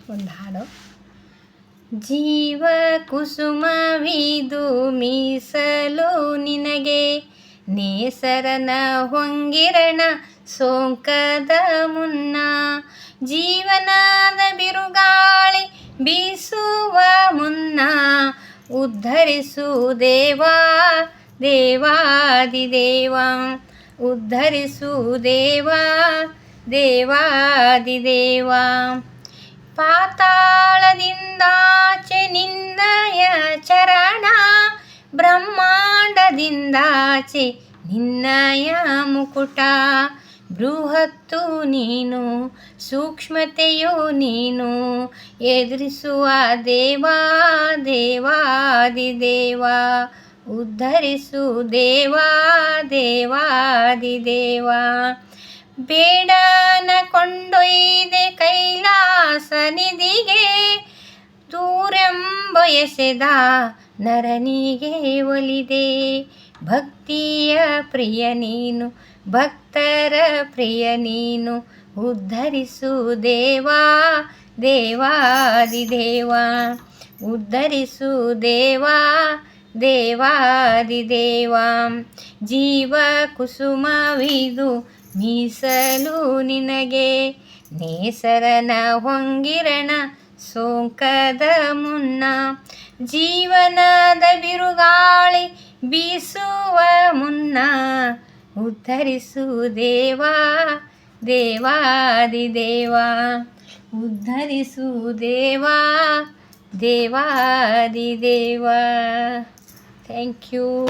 ಒಂದು ಹಾಡು. ಜೀವ ಕುಸುಮವಿದು ಮೀಸಲು ನಿನಗೆ, ನೇಸರನ ಹೊಂಗಿರಣ ಸೋಂಕದ ಮುನ್ನ. ಜೀವನದ ಬಿರುಗಾಳಿ ಬೀಸುವ ಮುನ್ನ, ಉದ್ಧರಿಸು ದೇವಾ ದೇವಾದಿದೇವ. ಉದ್ಧರಿಸು ದೇವಾ ದೇವಾದಿದೇವ. ಪಾತಾಳದಿಂದಾಚೆ ನಿನ್ನಯ ಚರಣ, ಬ್ರಹ್ಮಾಂಡದಿಂದಾಚೆ ನಿನ್ನಯ ಮುಕುಟ. ಬೃಹತ್ತು ನೀನು, ಸೂಕ್ಷ್ಮತೆಯು ನೀನು, ಎದುರಿಸುವ ದೇವಾ ದೇವಾದಿದೇವ. ಉದ್ಧರಿಸು ದೇವಾ ದೇವಾದಿದೇವ. ಬೇಡನ ಕೊಂಡೊಯ್ದೆ ಕೈಲಾಸ ನಿಧಿಗೆ, ದೂರೆಂಬ ಎಸೆದ ನರನಿಗೆ ಒಲಿದೆ. ಭಕ್ತಿಯ ಪ್ರಿಯ ನೀನು, ಭಕ್ತರ ಪ್ರಿಯ ನೀನು, ಉದ್ಧರಿಸು ದೇವಾ ದೇವಾದಿದೇವ. ಉದ್ಧರಿಸು ದೇವಾ ದೇವಾದಿದೇವ. ಜೀವ ಕುಸುಮವಿದು ಮೀಸಲು ನಿನಗೆ, ನೇಸರನ ಹೊಂಗಿರಣ ಸೋಂಕದ ಮುನ್ನ. ಜೀವನದ ಬಿರುಗಾಳಿ ಬೀಸುವ ಮುನ್ನ, ಉದ್ಧರಿಸು ದೇವಾ ದೇವಾದಿದೇವ. ಉದ್ಧರಿಸು ದೇವಾ ದೇವಾದಿದೇವ. Thank you.